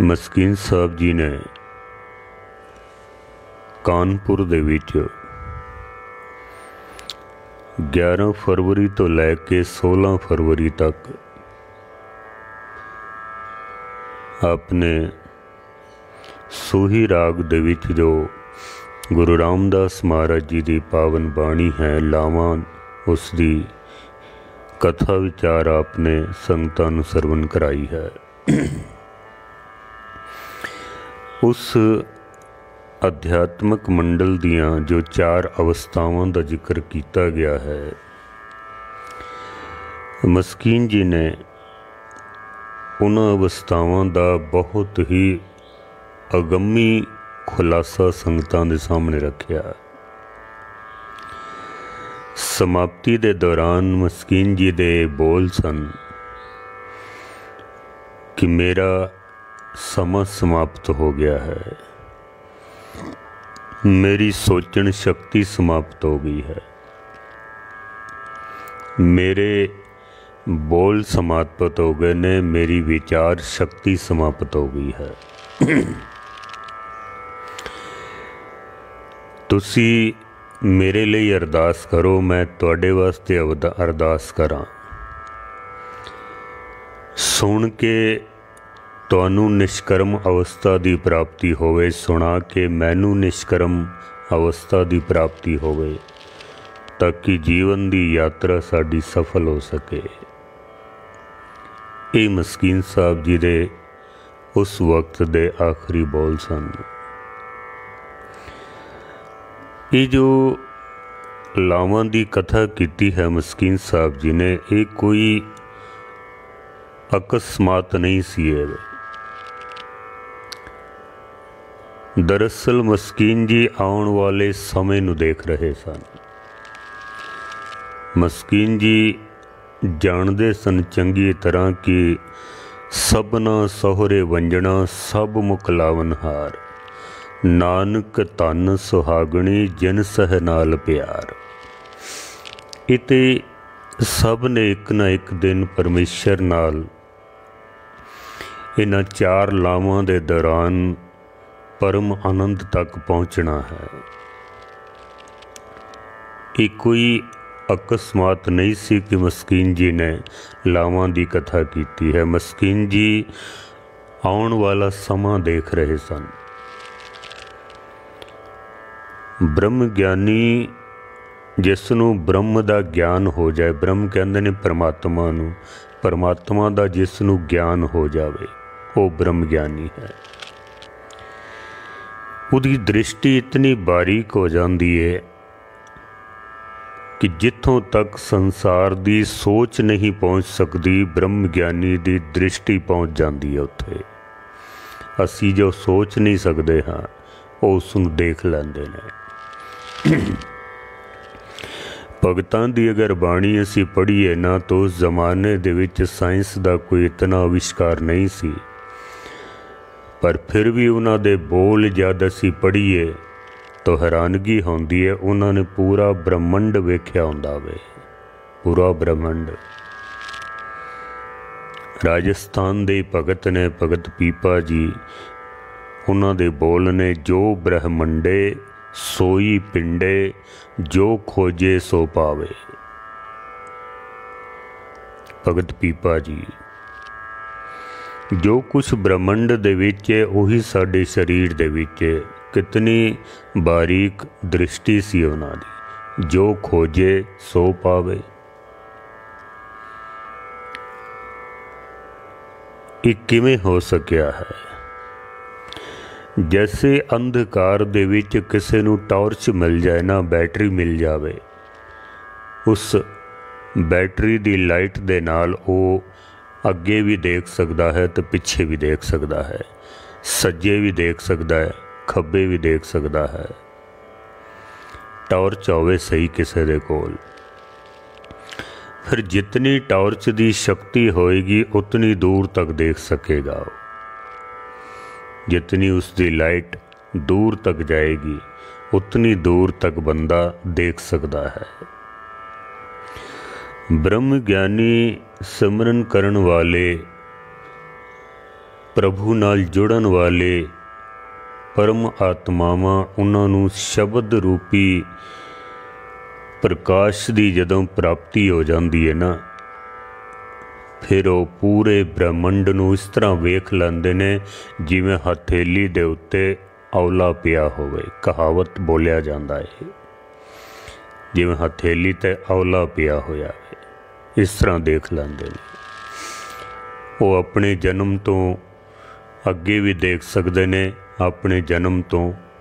ਮਸਕੀਨ ਸਾਹਿਬ ਜੀ ਨੇ ਕਾਨਪੁਰ ਦੇ ਵਿੱਚ 11 ਫਰਵਰੀ ਤੋਂ ਲੈ ਕੇ 16 ਫਰਵਰੀ ਤੱਕ ਆਪਣੇ ਸੋਹੀ ਰਾਗ ਦੇ ਵਿੱਚ ਜੋ ਗੁਰੂ ਰਾਮਦਾਸ ਮਹਾਰਾਜ ਜੀ ਦੀ ਪਾਵਨ ਬਾਣੀ ਹੈ, ਲਾਵਾਂ ਉਸ ਦੀ कथा विचार आपने संगतां नूं सरवण कराई है। उस अध्यात्मक मंडल दियां जो 4 अवस्थावां दा जिक्र किया गया है, मस्कीन जी ने उन्हां अवस्थावां दा बहुत ही अगम्मी खुलासा संगतां दे सामने रखिया। समाप्ति के दौरान मस्कीन जी दे बोल सन कि मेरा समा समाप्त हो गया है, मेरी सोचन शक्ति समाप्त हो गई है, मेरे बोल समाप्त हो गए ने, मेरी विचार शक्ति समाप्त हो गई है। तुसी मेरे लिए अरदास करो, मैं तुहाडे वास्ते अरदास करा। सुन के तुहानू निष्कर्म अवस्था की प्राप्ति होवे, सुना के मैनू निष्कर्म अवस्था की प्राप्ति होवे, ताकि जीवन की यात्रा साडी सफल हो सके। ये मस्कीन साहब जी दे उस वक्त दे आखिरी बोल सन। ये जो लावां दी कथा की है मस्कीन साहब जी ने, ये कोई अकस्मात नहीं सी है। दरअसल मस्कीन जी आने वाले समय नूं देख रहे सन। मस्कीन जी जानते सन चंगी तरह कि सबना सोहरे वंजना सब मुकलावनहार, नानक धन सुहागणी जिन सह नाल प्यार। इते सब ने एक ना एक दिन परमेश्वर नाल इन्हां 4 लावां दे दौरान परम आनंद तक पहुँचना है। ये कोई अकस्मात नहीं सी कि मस्कीन जी ने लावां दी कथा की है। मस्कीन जी आउण वाला समा देख रहे सन। ब्रह्म ज्ञानी जिसनों ब्रह्म का ज्ञान हो जाए, ब्रह्म कहते ने परमात्मा नूं, परमात्मा का जिसनों ज्ञान हो जाए वो ब्रह्म ज्ञानी है। उसकी दृष्टि इतनी बारीक हो जाती है कि जिथों तक संसार की सोच नहीं पहुँच सकती, ब्रह्म ज्ञानी की दृष्टि पहुँच जाती है। उत्थे असी जो सोच नहीं सकते हाँ, वो उसनूं देख लैंदे ने। भगतां दी अगर बाणी असी पढ़ीए ना, तो उस जमाने दे विच साइंस का कोई इतना आविष्कार नहीं सी, पर फिर भी उन्हां दे बोल जद असी पढ़ीए तो हैरानगी होंदी है। उन्होंने पूरा ब्रह्मंड वेख्या हुंदा वे, पूरा ब्रह्मंड। राजस्थान दे भगत ने, भगत पीपा जी, उन्हां दे बोल ने, जो ब्रह्मंडे सोई पिंडे, जो खोजे सो पावे। भगत पीपा जी, जो कुछ ब्रह्मंड दे विच है उही साडे शरीर दे विच है। कितनी बारीक दृष्टि सी उन्हां दी, जो खोजे सो पावे। ये किवें हो सकिया है? जैसे अंधकार दे विच किसी नूं टॉर्च मिल जाए ना, बैटरी मिल जाए, उस बैटरी दी लाइट दे नाल वो अगे भी देख सकता है तो पिछे भी देख सकता है, सज्जे भी देख सकता है, खब्बे भी देख सकता है। टॉर्च होवे सही किसी दे कोल, फिर जितनी टॉर्च दी शक्ति होएगी उतनी दूर तक देख सकेगा। जितनी उसकी लाइट दूर तक जाएगी उतनी दूर तक बंदा देख सकता है। ब्रह्म ज्ञानी सिमरन करन वाले प्रभु नाल जुड़न वाले परम आत्मावां उन्हां नूं शब्द रूपी प्रकाश की जदों प्राप्ति हो जाती है ना, फिर वो पूरे ब्रह्मंड नूं इस तरह वेख लैंदे ने जिवें हथेली दे उत्ते औला पिया होवे। कहावत बोलिया जाता है, जिवें हथेली ते औला पिया होया है, इस तरह देख लैंदे ने। वो अपने जन्म तो अगे भी देख सकते ने, अपने जन्म तो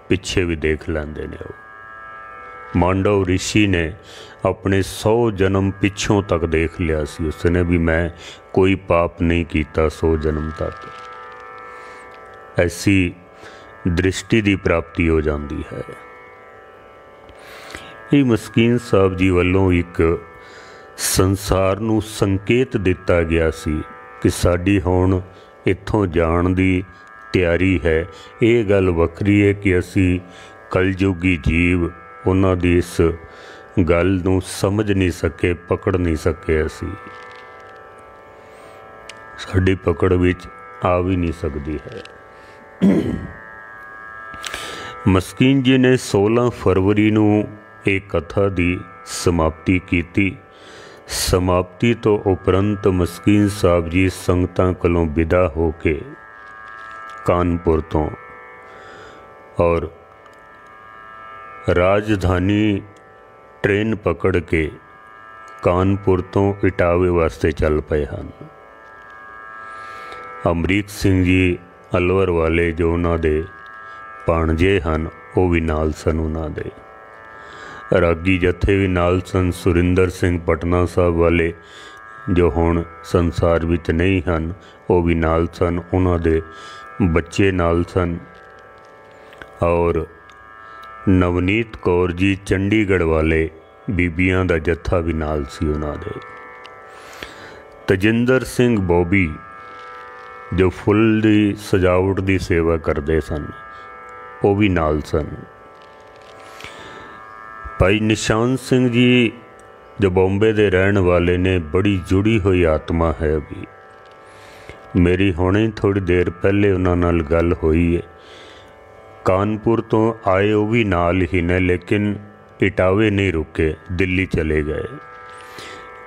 पिछे भी देख लैंदे ने। मांडव ऋषि ने अपने 100 जन्म पिछों तक देख लिया सी, उसने भी मैं कोई पाप नहीं किया 100 जन्म तक। ऐसी दृष्टि की प्राप्ति हो जाती है। ये मस्कीन साहब जी वालों एक संसार नूं संकेत दिता गया सी कि साडी हुण इत्थों जाण दी तैयारी है। ये गल वखरी है कि असी कलयुगी जीव उन्हां दी इस गल नूं समझ नहीं सके, पकड़ नहीं सके। असी साडी पकड़ विच आ भी नहीं सकती है। मस्कीन जी ने 16 फरवरी नूं एक कथा दी समाप्ति की। समाप्ति तो उपरंत मस्कीन साहब जी संगतां कोलों विदा हो के कानपुर तो और राजधानी ट्रेन पकड़ के कानपुर तो इटावे वास्ते चल पे हैं। अमरीक सिंह जी अलवर वाले जो उन्हां दे भाणजे हैं वो भी नाल सन। उन्हां दे रागी जत्थे भी नाल सन। सुरिंदर सिंह पटना साहब वाले जो हुण संसार विच नहीं हैं वो भी नाल सन। उन्हां दे बच्चे नाल सन। और नवनीत कौर जी चंडीगढ़ वाले बीबियां दा जत्था भी नाल सी उन्हां दे। तजिंदर सिंह बॉबी जो फुल दी सजावट दी सेवा करते सन वो भी नाल सन। भाई निशान सिंह जी जो बॉम्बे दे रहने वाले ने, बड़ी जुड़ी हुई आत्मा है। अभी मेरी हुणे थोड़ी देर पहले उन्हां नाल गल हुई है। कानपुर तो आए वो भी नाल ही ने, लेकिन इटावे नहीं रुके, दिल्ली चले गए।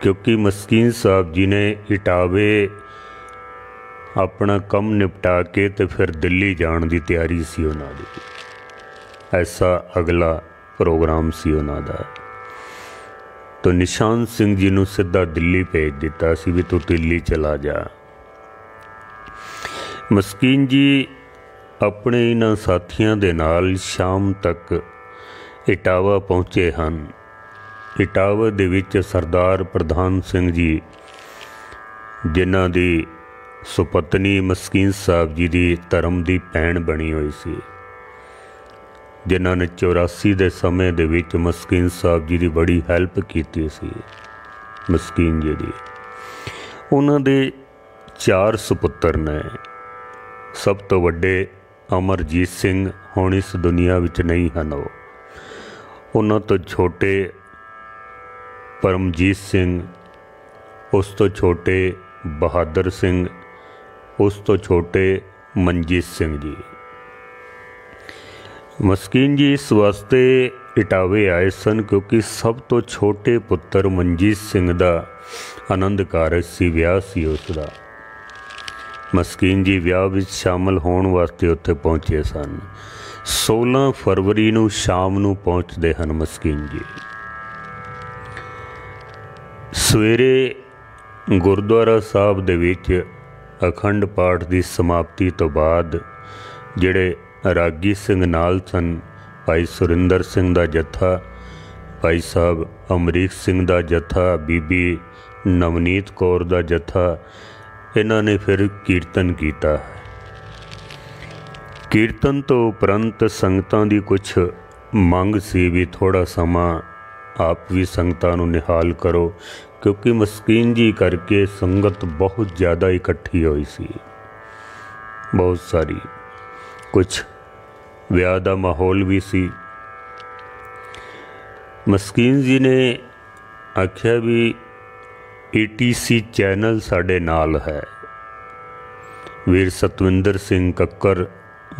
क्योंकि मस्कीन साहब जी ने इटावे अपना कम निपटा के तो फिर दिल्ली जाने की तैयारी सी उन्हां दी। ऐसा अगला प्रोग्राम सी उन्हां दा। तो निशान सिंह जी नूं सीधा दिल्ली भेज दिता सी भी तू दिल्ली चला जा। मस्कीन जी अपने इन्हां साथियों दे नाल शाम तक इटावा पहुँचे हैं। इटावा दे विच सरदार प्रधान सिंह जी जिन्हां दी सुपत्नी मस्कीन साहब जी दी धर्म दी भैण बनी हुई सी, जिन्हां ने 84 दे समय दे विच मस्कीन साहब जी दी बड़ी हैल्प कीती सी। मस्कीन जी दी उन्हां दे 4 सुपुत्र ने। सब तो वड्डे अमरजीत सिंह हुण इस दुनिया विच नहीं हन। उन्हां तो छोटे परमजीत सिंह, उस तो छोटे बहादुर सिंह, उस तो छोटे मनजीत सिंह जी। मस्कीन जी इस वास्ते इटावे आए सन क्योंकि सब तो छोटे पुत्र मनजीत सिंह दा आनंद कारज सी, विआह सी उसदा। मस्कीन जी विआह विच शामिल होने वास्ते उत्थे पहुँचे सन। 16 फरवरी नूं शाम नूं पहुँचते हैं मस्कीन जी। सवेरे गुरुद्वारा साहब दे विच अखंड पाठ की समाप्ति तो बाद जिहड़े रागी सिंह नाल सन, भाई सुरिंदर सिंह दा जत्था, भाई साहब अमरीक सिंह दा जत्था, बीबी नवनीत कौर दा जत्था, इन्हां ने फिर कीर्तन किया। कीर्तन तो उपरंत संगतां दी कुछ मंग सी भी थोड़ा समा आप भी संगतां नूं निहाल करो, क्योंकि मस्कीन जी करके संगत बहुत ज़्यादा इकट्ठी हुई सी, बहुत सारी। कुछ विआह दा माहौल भी सी। मस्कीन जी ने आख्या भी ETC चैनल साडे नाल है, वीर सतविंदर सिंह कक्कर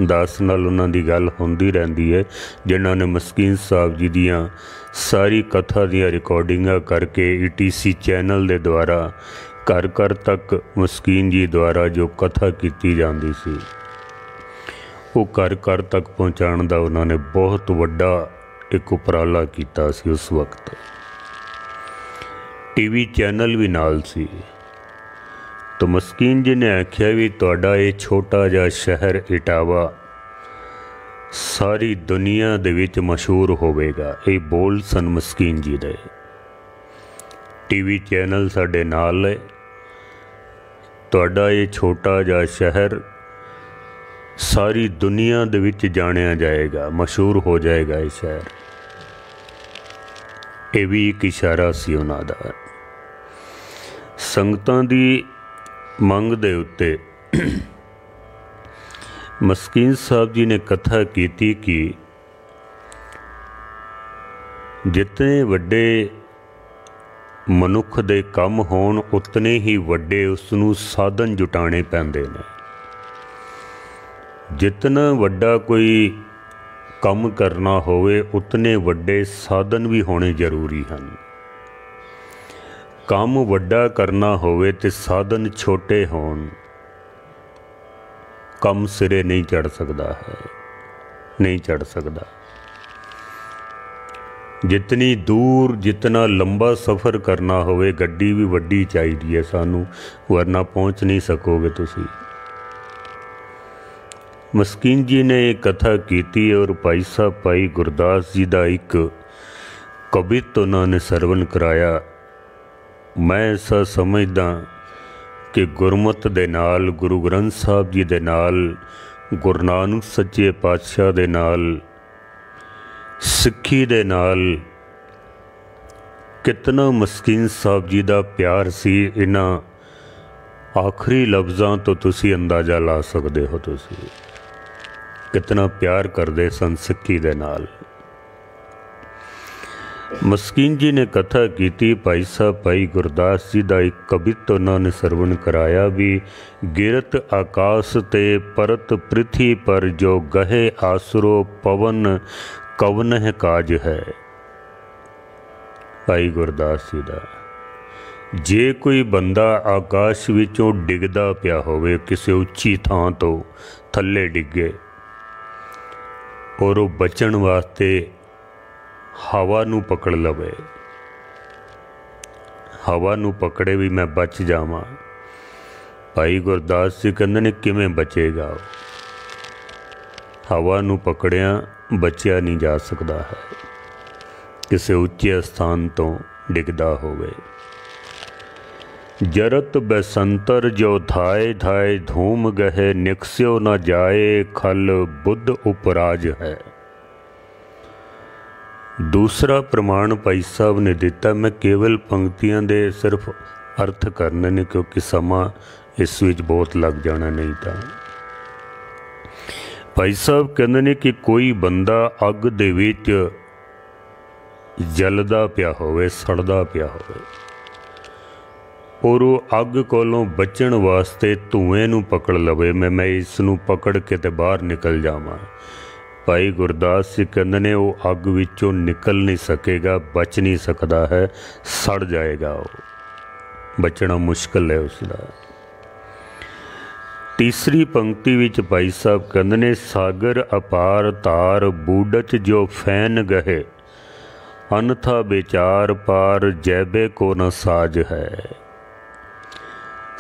दास नाल उन्हां दी गल हुंदी रहिंदी है, जिन्हां ने मस्कीन साहब जी दियां सारी कथा दियां रिकॉर्डिंगां करके ETC चैनल दे द्वारा घर घर तक मस्कीन जी द्वारा जो कथा की जाती सी वो घर घर तक पहुँचाने का उन्होंने बहुत वड्डा एक उपराला किया सी। उस वक्त TV चैनल भी नाल सी। तो मस्कीन जी ने आख्या भी तुहाडा ये छोटा जिहा शहर इटावा सारी दुनिया दे विच मशहूर होवेगा। ये बोल सन मस्कीन जी दे। TV चैनल साडे नाल है। तुहाडा ये छोटा जिहा शहर सारी दुनिया दे विच जानिया जाएगा, मशहूर हो जाएगा ये शहर। ये भी एक इशारा सी उन्हां दा। संगतां दी मंग दे उत्ते मस्कीन साहब जी ने कथा की कि जितने वड्डे मनुख दे कम होण उतने ही वड्डे उसनूं साधन जुटाने पैंदे ने। जितना वड्डा कोई कम करना होवे उतने वड्डे साधन भी होने जरूरी हैं। काम वड्डा करना होवे ते साधन छोटे होण कम सिरे नहीं चढ़ सकता है, नहीं चढ़ सकता। जितनी दूर जितना लंबा सफ़र करना होवे गड्डी भी वड्डी चाहिए है सानू, वरना पहुँच नहीं सकोगे तुसी। मस्कीन जी ने एक कथा की और भाई साहब भाई गुरदास जी का एक कवित उन्होंने सरवण कराया। मैं ऐसा समझदा कि गुरमत दे नाल, गुरु ग्रंथ साहब जी दे नाल, गुरु नानक सच्चे पातशाह दे नाल, सिक्खी दे नाल कितना मस्कीन साहब जी का प्यार सी। इन्हां आखिरी लफ्ज़ां तो तुसी अंदाज़ा ला सकते हो तुसी कितना प्यार करते सन सिक्खी दे नाल। मस्कीन जी ने कथा की भाई साहब भाई गुरदास जी का एक कवित उन्होंने सरवण कराया भी। गिरत आकाश ते परत पृथ्वी पर जो गहे आसरो पवन कवन है काज है। भाई गुरदास जी का जे कोई बंदा आकाश विचों डिगदा पिया होवे, किसी उच्ची थां तो थल्ले डिगे और वो बचण वास्ते हवा नू पकड़ लवे, हवा नू पकड़े भी मैं बच जावां। भाई गुरदास जी कहंदे ने किवें बचेगा। हवा नू पकड़िया बचिया नहीं जा सकता है, किसी उच्चे स्थान तो डिगदा होवे। जरत बसंतर जो धाए धाए धूम गहे, निकस्यो न जाए खल बुद्ध उपराज है। दूसरा प्रमाण भाई साहब ने दिता। मैं केवल पंक्तियां दे सिर्फ अर्थ करने ने, क्योंकि समा इस विच बहुत लग जाना नहीं था। भाई साहब कहते ने कि कोई बंदा अग दे विच जलदा पिया होवे, सड़दा पिया होवे और वो अग कोलों बचण वास्ते धुएं नूं पकड़ लवे, मैं इस नूं पकड़ के ते बाहर निकल जावां। भाई गुरदास जी कहते ने वो अग विचों निकल नहीं सकेगा, बच नहीं सकता है, सड़ जाएगा, वो बचना मुश्किल है उसका। तीसरी पंक्ति विच भाई साहब कहते ने सागर अपार तार बूडच जो फैन गहे, अनथा बेचार पार जैबे को न साज है।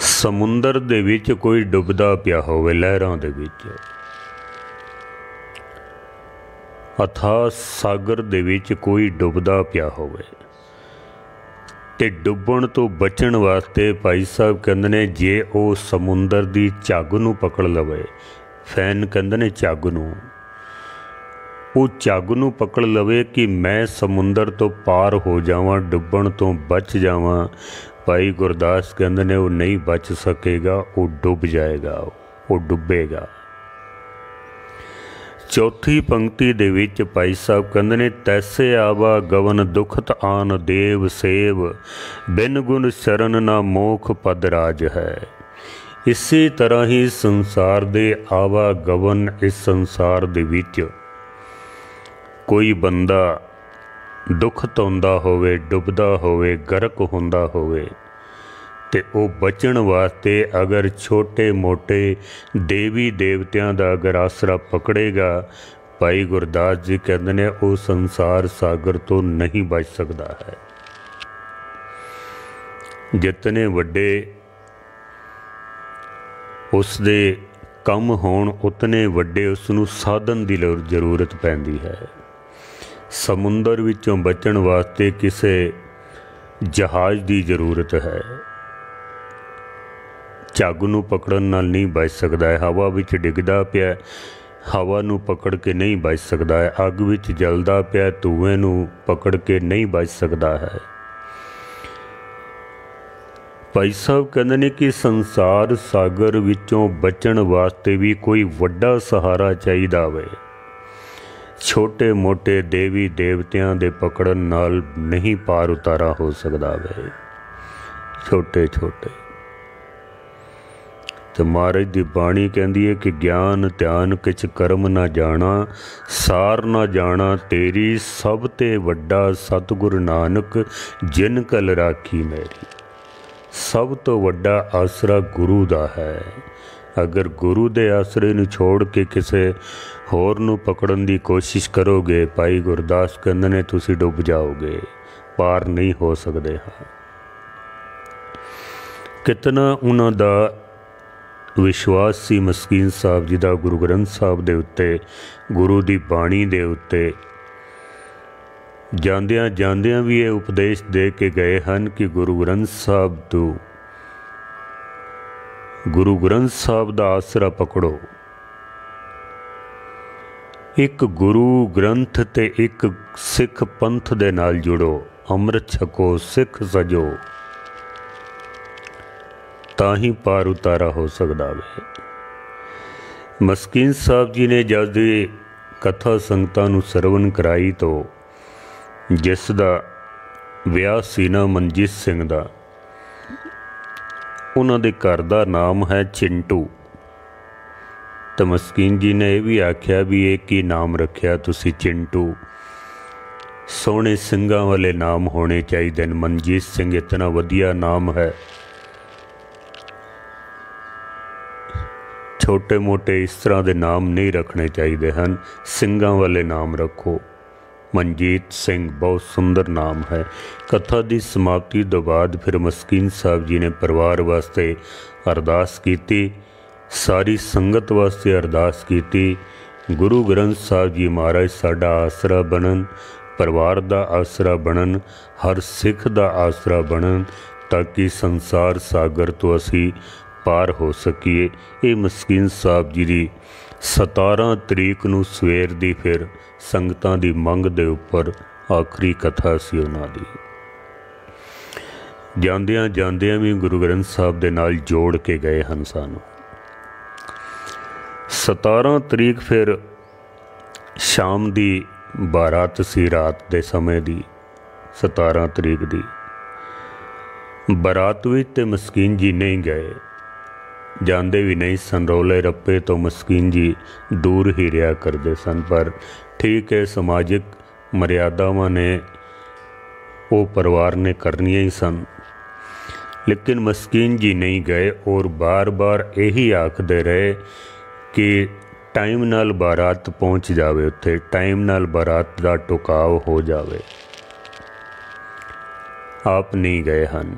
समुंदर दे विच कोई डुबदा पिया होवे लहरां दे विच, अथा सागर दे विच कोई डुबदा पिया होवे ते डुबण तो बचण वास्ते भाई साहब कहंदे ने जे वो समुंदर दी झग नूं पकड़ लवे, फैन कहंदे ने झग नूं, वो झग नूं पकड़ लवे कि मैं समुंदर तो पार हो जावां, डुबण तो बच जावां। भाई गुरदास कहंदे ने वो नहीं बच सकेगा, वो डुब जाएगा, वो डुबेगा। चौथी पंक्ति दे विच भाई साहब कहंदे ने तैसे आवा गवन दुखत आन देव सेव, बिन गुण शरण ना मोख पद राज है। इसी तरह ही संसार दे आवागमन, इस संसार दे विच कोई बंदा दुख तोंदा होवे, डुबदा होवे, गर्क हुंदा होवे ते ओ बचण वास्ते अगर छोटे मोटे देवी देवतियां दा अगर आसरा पकड़ेगा, भाई गुरदास जी कहते ने वो संसार सागर तो नहीं बच सकता है। जितने वड्डे उसदे कम होण, उतने वड्डे उसनूं साधन की जरूरत पैंदी है। समुंदर विचों बचण वास्ते किसे जहाज़ की जरूरत है। झग नूं पकड़न नाल नहीं बच सकता है। हवा विच डिगदा पिया, हवा नूं पकड़ के नहीं बच सकता है। अग विच जलदा पिया, धुएं नूं पकड़ के नहीं बच सकता है। भाई साहब कहते हैं कि संसार सागर विचों बचण वास्ते भी कोई वड्डा सहारा चाहिदा होवे। छोटे मोटे देवी देवतियां दे पकड़न नाल नहीं पार उतारा हो सकता वे। छोटे छोटे तो महाराज दी बाणी कहती है कि ज्ञान ध्यान किछ कर्म ना जाना, सार ना जाना तेरी, सब ते वड्डा सतगुर नानक जिन कल राखी मेरी। सब तो वड्डा आसरा गुरु दा है। अगर गुरु दे आसरे नूं छोड़ के किसे होर नूं पकड़न दी कोशिश करोगे, भाई गुरदास कहंदे ने तुसीं डुब जाओगे, पार नहीं हो सकदे। हाँ, कितना उन्हां दा विश्वास सी मस्कीन साहब जी दा गुरु ग्रंथ साहब दे उत्ते, गुरु दी बाणी दे उत्ते। जांदियां जांदियां भी ये उपदेश दे के गए हैं कि गुरु ग्रंथ साहब तो गुरु ग्रंथ साहब दा आसरा पकड़ो। एक गुरु ग्रंथ ते एक सिख पंथ दे नाल जुड़ो, अमृत छको सिख सजो, ताही पार उतारा हो सकता है। मस्कीन साहब जी ने जद कथा संगतां नूं सरवण कराई तो जिस दा विआह सी ना मनजीत सिंह दा, उन्हां दे घर दा नाम है चिंटू। तो मस्कीन जी ने यह भी आख्या भी ये की नाम रखिया तुसी चिंटू, सोहणे सिंगां वाले नाम होने चाहिए। मनजीत सिंह इतना वधिया नाम है। छोटे मोटे इस तरह के नाम नहीं रखने चाहिए हैं, सिंगां वाले नाम रखो। मनजीत सिंह बहुत सुंदर नाम है। कथा की समाप्ति तो बाद फिर मस्कीन साहब जी ने परिवार वास्ते अरदास की, सारी संगत वास्ते अरदास की। गुरु ग्रंथ साहब जी महाराज साडा आसरा बनन, परिवार का आसरा बनन, हर सिख का आसरा बनन, ताकि संसार सागर तो असी पार हो सकीए। ये मस्कीन साहब जी की 17 तरीक नूं सवेर दी फिर संगतां दी मंग दे उपर आखिरी कथा सी उन्हां दी। जांदियां जांदियां भी गुरु ग्रंथ साहब दे नाल जोड़ के गए हैं सानू। 17 तरीक फिर शाम दी बारात सी, रात दे समय दी 17 तरीक दी बारात विच ते मस्कीन जी नहीं गए, जाते भी नहीं सन। रौले रप्पे तो मस्कीन जी दूर ही रहा करते सन। पर ठीक है, समाजिक मर्यादावां ने वो परिवार ने करनियां ही सन, लेकिन मस्कीन जी नहीं गए और बार बार यही आखते रहे कि टाइम नाल बारात पहुँच जाए, उत्थे टाइम नाल बारात का टुकाव हो जाए। आप नहीं गए हैं।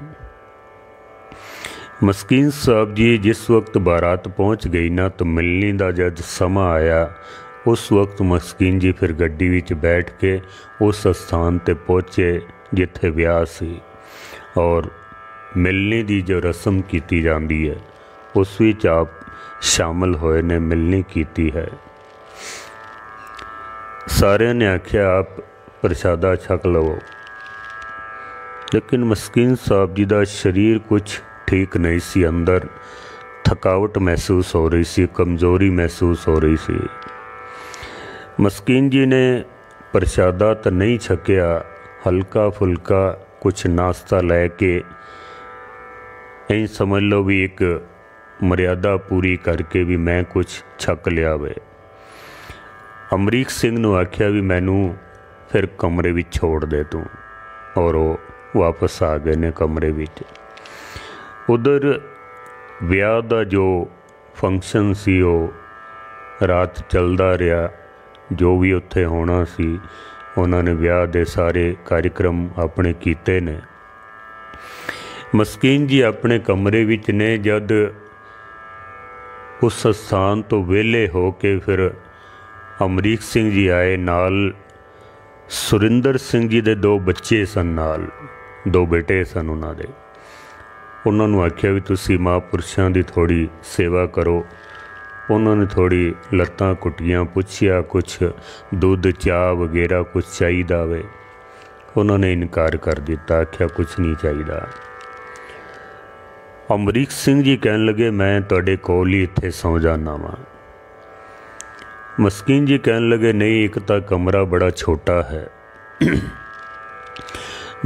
मस्कीन साहब जी जिस वक्त बारात पहुँच गई ना, तो मिलनी का जब समा आया, उस वक्त मस्कीन जी फिर गड्डी विच बैठ के उस स्थान ते पहुँचे जिथे विआह सी, और मिलनी की जो रस्म की जाती है उस विच आप शामिल होए ने, मिलनी की है। सारिਆਂ ने आख्या आप प्रसादा छक लवो, लेकिन मस्कीन साहब जी का शरीर कुछ ठीक नहीं सी। अंदर थकावट महसूस हो रही सी, कमज़ोरी महसूस हो रही सी। मस्कीन जी ने प्रसादा तो नहीं छकिया, हल्का फुल्का कुछ नाश्ता लैके यही समझ लो भी एक मर्यादा पूरी करके भी मैं कुछ छक लिया वे। अमरीक सिंह नूं आख्या भी मैनू फिर कमरे विच छोड़ दे तू, और वो वापस आ गए ने कमरे विच। उधर विआह दा जो फंक्शन सी वो रात चलदा रहा, जो भी उत्थे होना सी उन्होंने विआह दे सारे कार्यक्रम अपने कीते ने। मस्कीन जी अपने कमरे विच ने, जद उस स्थान तो वेले हो के फिर अमरीक सिंह जी आए, नाल सुरिंदर सिंह जी दे 2 बच्चे सन, नाल 2 बेटे सन उन्होंने। उन्होंने आख्या भी तुसी महापुरुषों की थोड़ी सेवा करो। उन्होंने थोड़ी लत्तां कुटियां, पुछया कुछ दूध चाह वगैरह कुछ चाहिए वे। उन्होंने इनकार कर दिता, आख्या कुछ नहीं चाहिए। अमरीक सिंह जी कहन लगे मैं तुहाडे कोल ही इत्थे सौ जाना वा। मस्कीन जी कहन लगे नहीं, एक तो कमरा बड़ा छोटा है,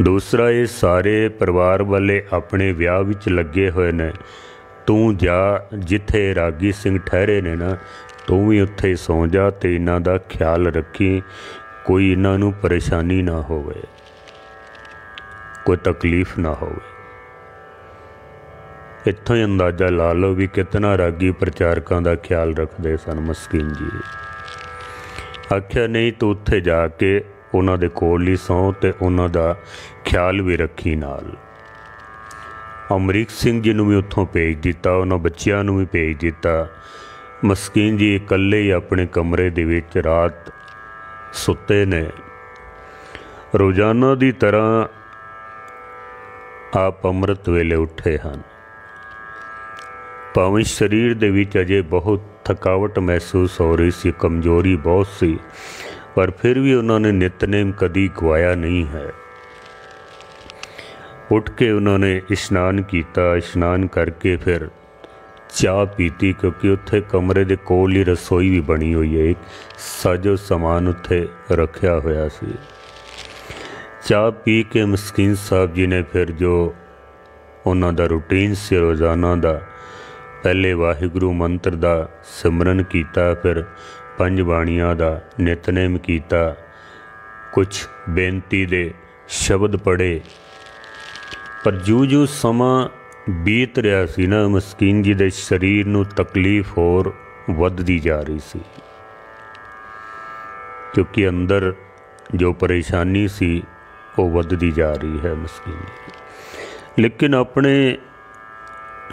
दूसरा ये सारे परिवार वाले अपने विआह विच लगे हुए ने, तू जा जिथे रागी सिंह ठहरे ने ना, तू भी उत्थे सौ जा ते इन्हां दा ख्याल रखी, कोई इन्हां नूं परेशानी ना होवे, कोई तकलीफ ना होवे। इत्थों ही अंदाज़ा ला लो भी कितना रागी प्रचारकों का ख्याल रखते सन मस्कीन जी। आख्या नहीं तू उत्थे जाके उन्हां दे कोल ही सौ ते उन्हां दा ख्याल भी रखी नाल। अमरीक सिंह जी नूं भी उत्थों भेज दिता, उन्हां बच्चियां नूं भी भेज दिता। मस्कीन जी इकल्ले ही अपने कमरे दे विच रात सुते ने। रोज़ाना की तरह आप अमृत वेले उठे हैं। भावें शरीर दे विच अजे बहुत थकावट महसूस हो रही सी, कमजोरी बहुत सी, पर फिर भी उन्होंने नितनेम कदी गवाया नहीं है। उठ के उन्होंने इशनान किया, इशनान करके फिर चाह पीती, क्योंकि उत्थे कमरे दे कोल ही रसोई भी बनी हुई है, एक साजो समान उत्थे रखा होया सी। चाह पी के मस्कीन साहब जी ने फिर जो उन्हां दा रूटीन से रोज़ाना दा पहले वाहिगुरू मंत्र दा सिमरन किया, फिर 5 बाणियां दा नितनेम किया, कुछ बेनती दे शब्द पढ़े। पर जू समा बीत रहा सी ना, मस्कीन जी दे शरीर नूं तकलीफ होर वधदी जा रही सी, क्योंकि अंदर जो परेशानी सी वो वधदी जा रही है मस्कीन जी। लेकिन अपने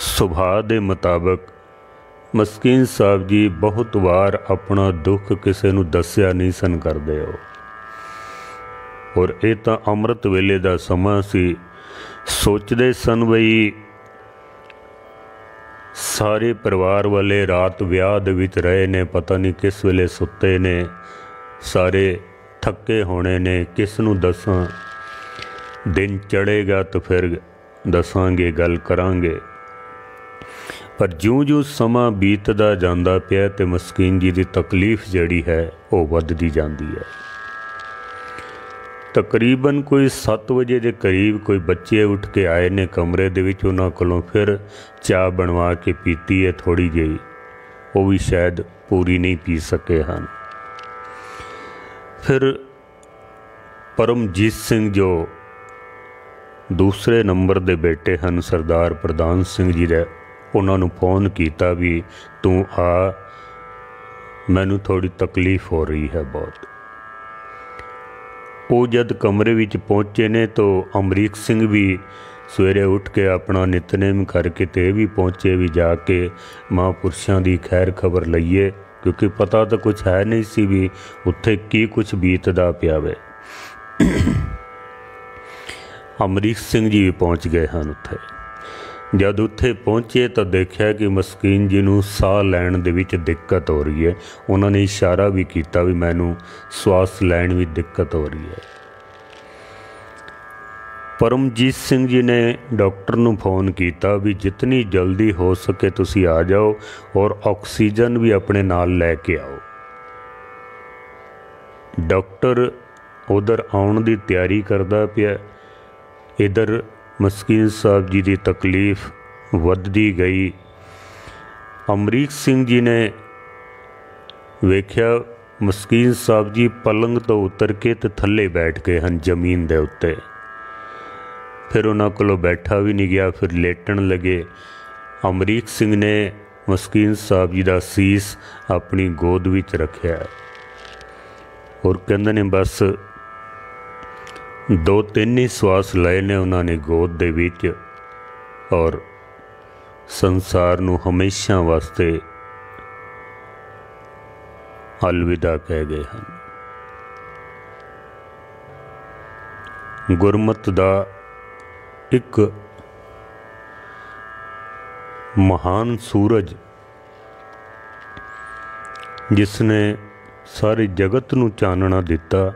सुभाव के मुताबिक मस्कीन साहब जी बहुत बार अपना दुख किसी नूं दस्या नहीं सन करदे हो, और ये तो अमृत वेले का समा सी। सोचते सन बई सारे परिवार वाले रात विआह दे विच रहे ने, पता नहीं किस वेले सुते ने, सारे थके होने ने, किस नूं दसां, दिन चढ़ेगा तो फिर दसांगे, गल करांगे। पर जूं जूं समा बीतदा जांदा पिया ते मस्कीन जी की तकलीफ जिहड़ी है वो वधदी जांदी है। तकरीबन कोई 7 बजे के करीब कोई बच्चे उठ के आए ने कमरे दे विच, उन्हां कोलों फिर चाह बनवा के पीती है थोड़ी जी, वो भी शायद पूरी नहीं पी सके हैं। फिर परमजीत सिंह जो दूसरे नंबर के बेटे हैं सरदार प्रधान सिंह जी दे, उन्होंने फोन किया भी तू आ, मैनू थोड़ी तकलीफ हो रही है बहुत। वो जद कमरे विच पहुँचे ने तो अमरीक सिंह भी सवेरे उठ के अपना नितनेम करके ते भी पहुँचे भी जाके महापुरुषों की खैर खबर लईए, क्योंकि पता तो कुछ है नहीं सी भी उत्थे की कुछ बीतदा पिया वे। अमरीक सिंह जी भी पहुँच गए हैं उत्थे। जब उत्थे पहुँचे तो देखा कि मस्कीन जी नूं साह लैण दे विच दिक्कत हो रही है। उन्होंने इशारा भी किया भी मैनू श्वास लैण भी दिक्कत हो रही है। परमजीत सिंह जी ने डॉक्टर नूं फोन किया भी जितनी जल्दी हो सके तुसी आ जाओ और ऑक्सीजन भी अपने नाल लैके आओ। डॉक्टर उधर आउण दी तैयारी करदा पिया, इधर मस्कीन साहब जी की तकलीफ वधदी गई। ਅਮਰੀਕ ਸਿੰਘ ਜੀ ਨੇ ਵੇਖਿਆ ਮਸਕੀਨ ਸਾਹਿਬ ਜੀ ਪਲੰਗ ਤੋਂ ਉਤਰ ਕੇ ਤੇ ਥੱਲੇ ਬੈਠ ਗਏ ਹਨ ਜ਼ਮੀਨ ਦੇ ਉੱਤੇ। ਫਿਰ ਉਹਨਾਂ ਕੋਲੋਂ ਬੈਠਾ ਵੀ ਨਹੀਂ ਗਿਆ, ਫਿਰ ਲੇਟਣ ਲੱਗੇ। ਅਮਰੀਕ ਸਿੰਘ ਨੇ ਮਸਕੀਨ ਸਾਹਿਬ ਜੀ ਦਾ ਸੀਸ ਆਪਣੀ ਗੋਦ ਵਿੱਚ ਰੱਖਿਆ ਔਰ ਕਹਿੰਦੇ ਨੇ ਬਸ 2-3 ਹੀ ਸਵਾਸ ਲਏ ਨੇ ਉਹਨਾਂ ਨੇ ਗੋਦ ਦੇ ਵਿੱਚ ਔਰ ਸੰਸਾਰ ਨੂੰ ਹਮੇਸ਼ਾ ਵਾਸਤੇ ਅਲਵਿਦਾ ਕਹਿ ਗਏ ਹਨ। ਗੁਰਮਤ ਦਾ ਇੱਕ ਮਹਾਨ ਸੂਰਜ ਜਿਸ ਨੇ ਸਾਰੇ ਜਗਤ ਨੂੰ ਚਾਨਣਾ ਦਿੱਤਾ,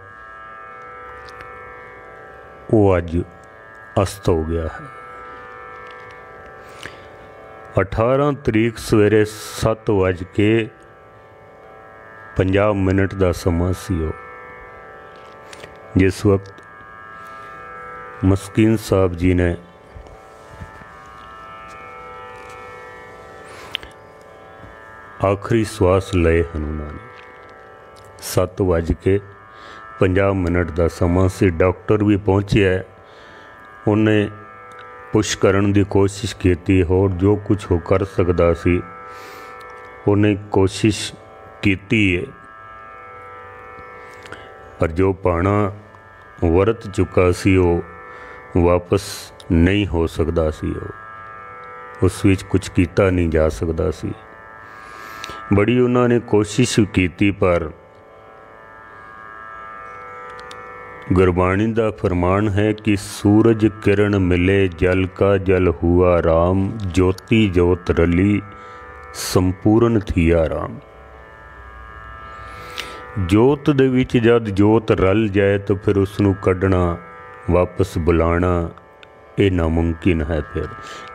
ਉਹ ਅੱਜ ਅਸਤ ਹੋ ਗਿਆ ਹੈ। 18 ਤਰੀਕ ਸਵੇਰੇ 7:50 ਦਾ ਸਮਾਂ ਸੀ ਉਹ, ਜਿਸ ਵਕਤ ਮਸਕੀਨ ਸਾਹਿਬ ਜੀ ਨੇ ਆਖਰੀ ਸਵਾਸ ਲਏ ਹਨ। ਉਹਨਾਂ ਨੇ 7:50 ਦਾ ਸਮਾਂ ਸੀ। ਡਾਕਟਰ ਵੀ ਪਹੁੰਚਿਆ, ਉਹਨੇ ਪੁਸ਼ ਕਰਨ ਦੀ ਕੋਸ਼ਿਸ਼ ਕੀਤੀ, ਹੋਰ ਜੋ ਕੁਝ ਉਹ ਕਰ ਸਕਦਾ ਸੀ ਉਹਨੇ ਕੋਸ਼ਿਸ਼ ਕੀਤੀ ਹੈ, ਪਰ ਜੋ ਪਾਣਾ ਵਰਤ ਚੁੱਕਾ ਸੀ ਉਹ ਵਾਪਸ ਨਹੀਂ ਹੋ ਸਕਦਾ ਸੀ। ਉਸ ਵਿੱਚ ਕੁਝ ਕੀਤਾ ਨਹੀਂ ਜਾ ਸਕਦਾ ਸੀ। ਬੜੀ ਉਹਨਾਂ ਨੇ ਕੋਸ਼ਿਸ਼ ਕੀਤੀ, ਪਰ गुरबाणी का फरमान है कि सूरज किरण मिले जल का जल हुआ राम, ज्योति जोत रली संपूर्ण थिया राम। जोत दे विच जद जोत रल जाए तो फिर उसनू कढ़ना वापस बुलाना ये नामुमकिन है। फिर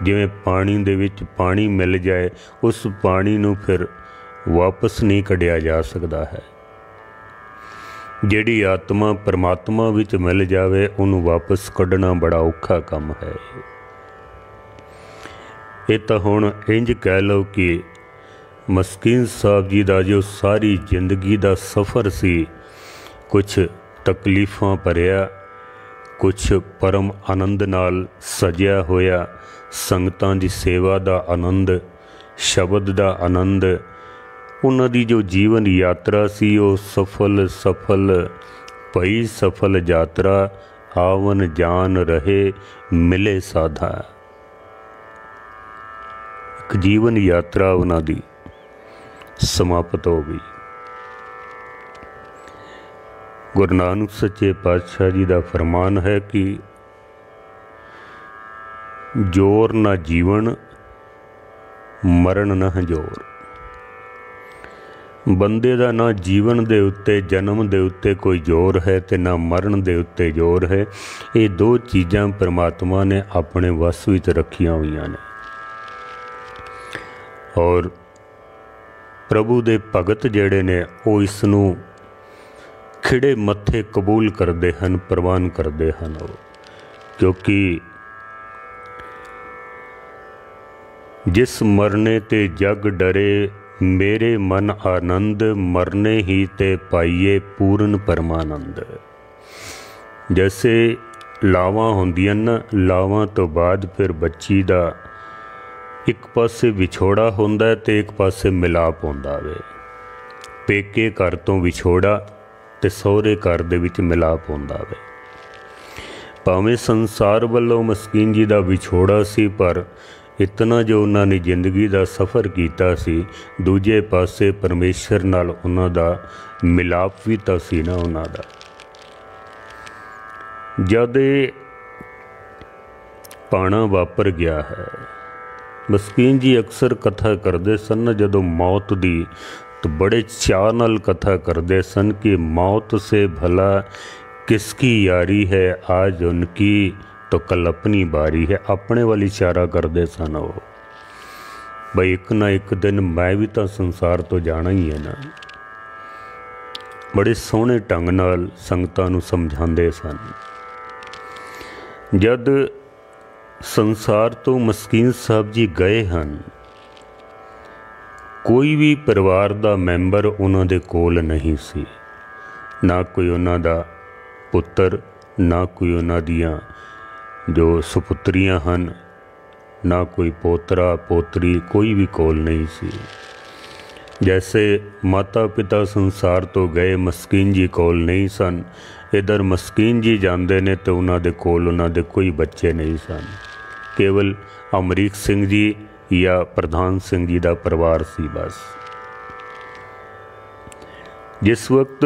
जिवें पानी दे विच पानी मिल जाए, उस पानी नू फिर वापस नहीं कढ़िया जा सकता है। जिहड़ी आत्मा परमात्मा विच मिल जावे उन्हूं वापस कढ़ना बड़ा औखा काम है। ये तो हुण इंज कह लो कि मस्कीन साहब जी का जो सारी जिंदगी का सफ़र सी, कुछ तकलीफ़ां भरिया, कुछ परम आनंद नाल सजिया होया, संगतां दी सेवा का आनंद, शब्द का आनंद, उन्हां दी जो जीवन यात्रा सी वो सफल भई सफल यात्रा, आवन जान रहे मिले साधा। एक जीवन यात्रा उन्हां दी समाप्त हो गई। गुरु नानक सच्चे पातशाह जी का फरमान है कि जोर ना जीवन मरण न जोर। बंदे दा ना जीवन दे उत्ते जन्म दे उत्ते कोई जोर है ते ना मरण दे उत्ते जोर है। ये दो चीज़ां परमात्मा ने अपने वस विच रखियां हुईयां ने और प्रभु दे भगत जिहड़े ने वो इसनूं खिड़े मत्थे कबूल करते हैं, प्रवान करते हैं। क्योंकि जिस मरने ते जग डरे, मेरे मन आनंद, मरने ही ते पाइए पूर्ण परमानंद। जैसे लावां होंदियां न, लावां तो बाद फिर बच्ची दा एक पासे विछोड़ा होंदा है ते एक पासे मिलाप होंदा वे। पेके घर तो विछोड़ा ते सहुरे घर दे विच मिलाप होंदा वे। भावें संसार वालों मस्कीन जी दा विछोड़ा सी, पर इतना जो उन्होंने जिंदगी का सफ़र किया सी, दूजे पासे परमेश्वर नाल उन्हां दा मिलाप भी तो सी ना उन्हां दा। जद पाना वापर गया है, मस्कीन जी अक्सर कथा करते सन जदों मौत दी, तो बड़े चाअ नाल कथा करते सन कि मौत से भला किसकी यारी है, आज उनकी तो कल अपनी बारी है। अपने वाली इशारा करते सन वो, भाई एक ना एक दिन मैं भी तो संसार तो जाना ही है ना। बड़े सोहने ढंग नाल संगतां नूं समझाते सन। जद संसार तो मस्कीन साहब जी गए हैं कोई भी परिवार का मैंबर उन्हां दे कोल नहीं सी, ना कोई उन्हां दा पुत्र, ना कोई उन्हां दियां जो सुपुत्रियां हन, ना कोई पोतरा पोतरी, कोई भी कोल नहीं सी। जैसे माता पिता संसार तो गए, मस्कीन जी कोल नहीं सन, इधर मस्कीन जी जाते ने तो उन्हां दे कोल उन्हां दे कोई बच्चे नहीं सन। केवल अमरीक सिंह जी या प्रधान सिंह जी का परिवार सी बस। जिस वक्त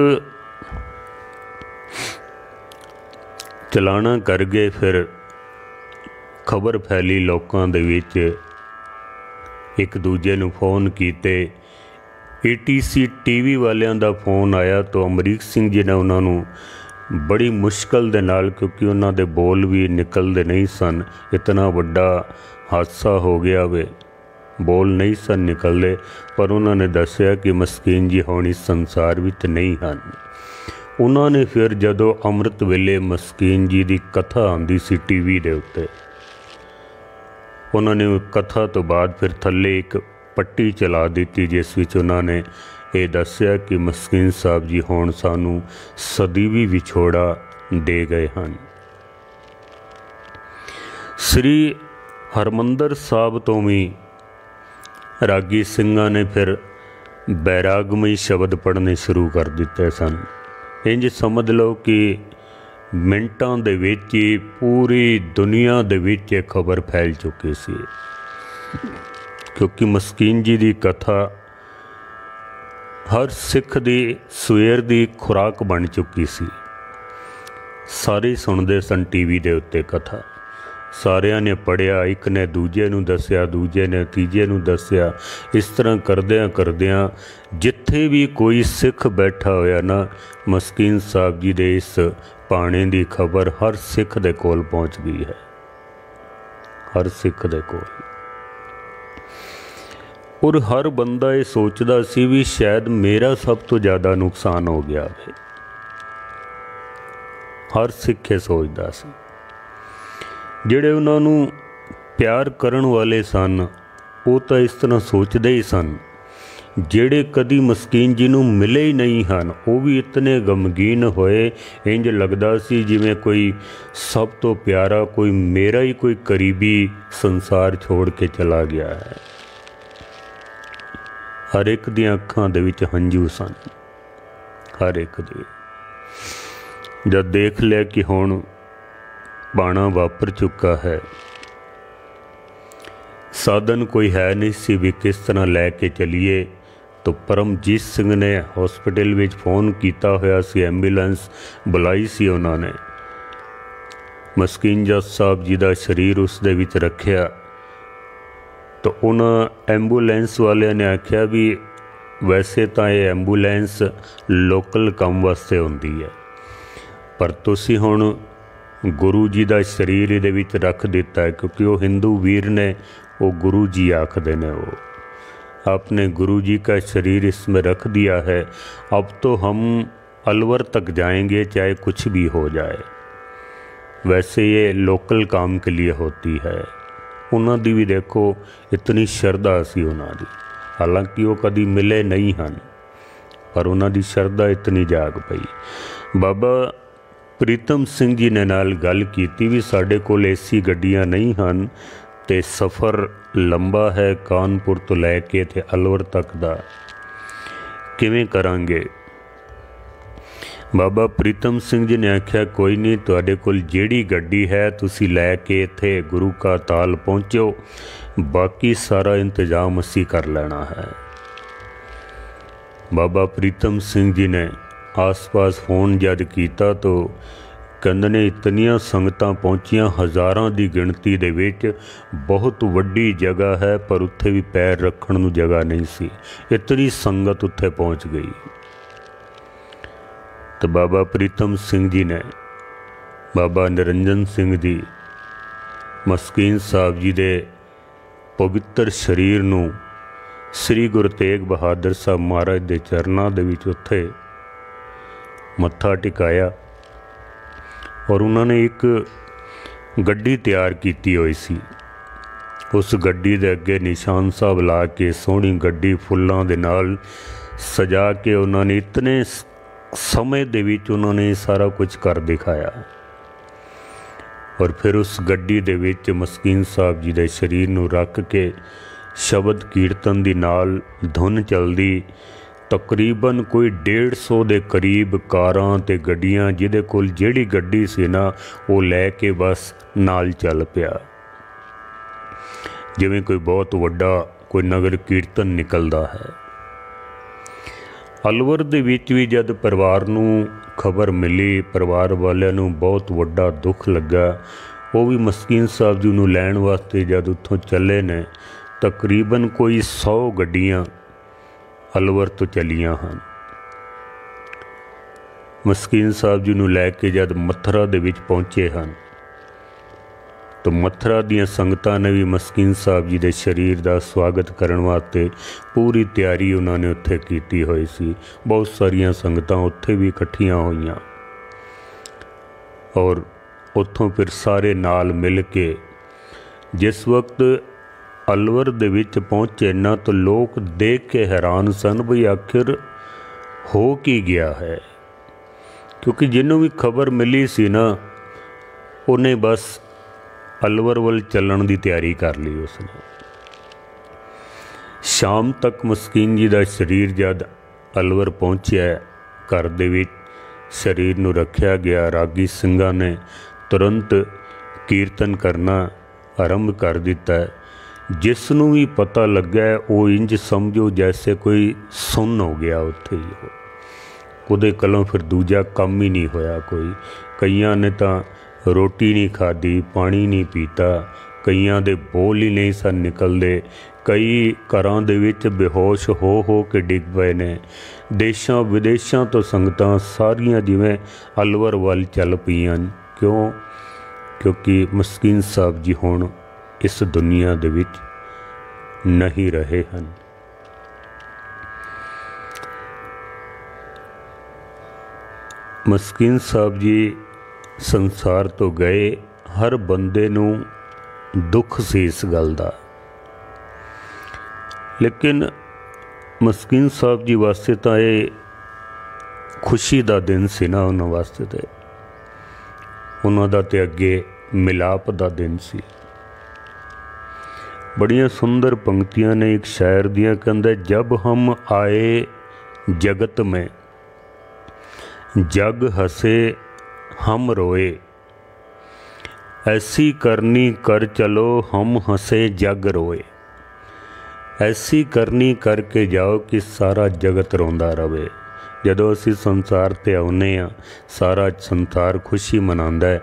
चलाना कर गए, फिर खबर फैली लोगों दे विच, एक दूजे नूं फोन कीते, ATC TV वालियां दा फोन आया तो अमरीक सिंह जी ने उन्होंने बड़ी मुश्किल दे नाल, क्योंकि उन्हां दे बोल भी निकलते नहीं सन, इतना वड्डा हादसा हो गया वे, बोल नहीं सन निकलते, पर उन्होंने दसिया कि मस्कीन जी हुण इस संसार विच नहीं हन। उन्होंने फिर जदों अमृत वेले मस्कीन जी की कथा आंदी सी TV दे उत्ते, उन्होंने कथा तो बाद फिर थल्ले एक पट्टी चला दी, जिस विच उन्होंने ये दसिया कि मस्कीन साहब जी हुण सानू सदीवी विछोड़ा दे गए हैं। श्री हरमंदर साहब तो भी रागी सिंघां ने फिर बैरागमई शब्द पढ़ने शुरू कर दिते सन। इंज समझ लो कि मिनटां दे विच ही पूरी दुनिया दे विच खबर फैल चुकी सी, क्योंकि मस्कीन जी की कथा हर सिख दी सवेर की खुराक बन चुकी सी। सारे सुनते सन TV दे उत्ते कथा, सारियां ने पढ़िया, एक ने दूजे नूं दसिया, दूजे ने तीजे नूं दसिया। इस तरह करदियां करदियां जिथे भी कोई सिख बैठा होया ना, मस्कीन साहब जी दे इस पाने की खबर हर सिख दे कोल पहुँच गई है, हर सिख दे कोल। और हर बंदा ये सोचता सी भी शायद मेरा सब तो ज़्यादा नुकसान हो गया है, हर सिख ये सोचता सी। जिहड़े उन्होंने प्यार करन वाले सन वो तो इस तरह सोचते ही सन, जिहड़े कदी मस्कीन जी नूं मिले ही नहीं हैं वो भी इतने गमगीन होए, इंज लगदा सी जिवें कोई सब तो प्यारा, कोई मेरा ही कोई करीबी संसार छोड़ के चला गया है। हर एक दी अखां दे विच हंझू सन, हर एक दे। जब देख लिया कि हुण बाणा वापर चुका है, साधन कोई है नहीं सी भी किस तरह लैके चलीए, तो परमजीत सिंह ने हॉस्पिटल में फोन किया होया सी, एंबूलेंस बुलाई सी उन्होंने। मस्कीन जस साहब जी का शरीर उस दे विच रखिया, तो उन्होंने एंबूलेंस वाले ने आख्या भी वैसे तो ये एंबूलेंस लोकल काम वास्ते होंदी है, पर तुसी हुण गुरु जी का शरीर ये विच रख दिता है, क्योंकि वो हिंदू वीर ने, वो गुरु जी आखदे ने, वो आपने गुरु जी का शरीर इसमें रख दिया है, अब तो हम अलवर तक जाएंगे चाहे कुछ भी हो जाए। वैसे ये लोकल काम के लिए होती है। उन्हां दी भी देखो इतनी श्रद्धा सी उन्हां दी, हालांकि वो कभी मिले नहीं हैं, पर उन्हां दी श्रद्धा इतनी जाग पई। बाबा प्रीतम सिंह जी ने नाल गल कीती भी साडे कोल एसी गड्डियां नहीं हैं ते सफ़र लंबा है, कानपुर तो लैके थे अलवर तक दा किवें करांगे। बाबा प्रीतम सिंह जी ने आख्या कोई नहीं, तुहाडे कोल जिहड़ी गड्डी है तुसी लैके इत्थे गुरु का ताल पहुँचो, बाकी सारा इंतजाम असी कर लेना है। बाबा प्रीतम सिंह जी ने आस पास फोन जद किया तो कहंदे ने इतनियां संगतां पहुंचियां, हज़ारां दी गिणती दे विच, बहुत वड्डी जगह है पर उत्थे भी पैर रखण नूं जगह नहीं सी, इतनी संगत उत्थे पहुंच गई। तो बाबा प्रीतम सिंह जी ने बाबा निरंजन सिंह जी मस्कीन साहब जी दे पवित्र शरीर नूं श्री गुरु तेग बहादुर साहब महाराज दे चरनां दे विच उत्थे मत्था टिकाया और उन्होंने एक गड्डी तैयार की हुई सी। उस गड्डी दे अगे निशान साहब ला के सोहनी गड्डी फुल्लां दे नाल सजा के उन्होंने इतने समय दे विच उन्होंने सारा कुछ कर दिखाया। और फिर उस गड्डी दे विच मस्कीन साहब जी दे शरीर नूं रख के शब्द कीर्तन दी नाल धुन चलदी तकरीबन कोई 150 दे करीब कारां ते गड्डियां जिहदे कोल जिहड़ी गड्डी सी ना वो लैके बस नाल चल पिया, जिवें कोई बहुत वड्डा कोई नगर कीर्तन निकलदा है। अलवर दे विच भी जद परिवार नूं खबर मिली, परिवार वालियां नूं बहुत वड्डा दुख लगा। वो भी मस्कीन साहब जी नूं लैण वास्ते जद उत्थों चले ने तकरीबन कोई 100 गड्डियां अलवर तो चलियां हैं। मस्कीन साहब जी नूं लैके जद मथुरा दे विच पहुंचे हैं तो मथुरा दीयां संगतां ने भी मस्कीन साहब जी दे शरीर दा स्वागत करन वास्ते पूरी तैयारी उन्होंने उत्थे कीती होई सी। बहुत सारियां संगतां उत्थे भी इकट्ठियां होईयां और उत्थों फिर सारे नाल मिल के जिस वक्त अलवर दे विच पहुंचे ना तो लोग देख के हैरान सन भी आखिर हो की गया है, क्योंकि जिन्हों भी खबर मिली सी ना उन्हें बस अलवर वल चलण की तैयारी कर ली। उसने शाम तक मस्कीन जी का शरीर जद अलवर पहुँचा घर दे विच शरीर नूं रखिया गया, रागी सिंघां ने तुरंत कीर्तन करना आरंभ कर दिता है। जिसनों भी पता लगा वो इंज समझो जैसे कोई सुन हो गया उत्थे ही, उहदे कलों फिर दूजा काम ही नहीं होया कोई। कईयां ने तो रोटी नहीं खाधी, पानी नहीं पीता, कईयां दे बोल ही नहीं सन निकलते, कई घरां दे विच बेहोश हो के डिग पे ने। देशां विदेशां तो संगतां सारियां जिवें अलवर वल चल पईयां। क्यों? क्योंकि मस्कीन साहब जी हुण इस दुनिया दे विच नहीं रहे हैं। मस्कीन साहब जी संसार तो गए, हर बंदे नूं दुख सी इस गल दा, लेकिन मस्कीन साहब जी वास्ते तो ये खुशी दा दिन सी ना, उन्हां वास्ते तो उन्हां दा ते अगे मिलाप दा दिन सी। बड़ियां सुंदर पंक्तियां ने एक शायर दियां, कहंदा जब हम आए जगत में जग हसे हम रोए, ऐसी करनी कर चलो हम हंसे जग रोए। ऐसी करनी करके जाओ कि सारा जगत रोंदा रवे। जदों असीं संसार ते आउणे आ सारा संसार खुशी मनांदा है,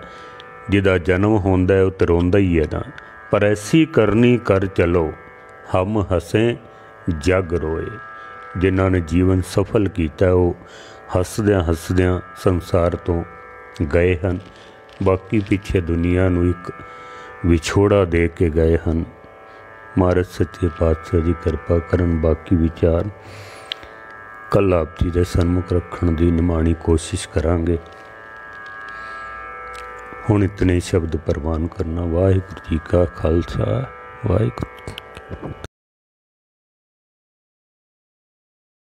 जिहदा जन्म होंदा है उह रोंदा ही है ना। पर ऐसी करनी कर चलो हम हसे जग रोए। जिन्हां ने जीवन सफल किया वो हसद्यां हसद्यां संसार तो गए हैं, बाकी पीछे दुनिया नूं एक विछोड़ा दे के गए हैं। महाराज सच्चे पातशाह जी कृपा करन। बाकी विचार कल आप जी दे सन्मुख रखण दी निमाणी कोशिश करांगे। हुण इतने शब्द प्रवान करना। वाहिगुरू जी का खालसा, वाहिगुरू।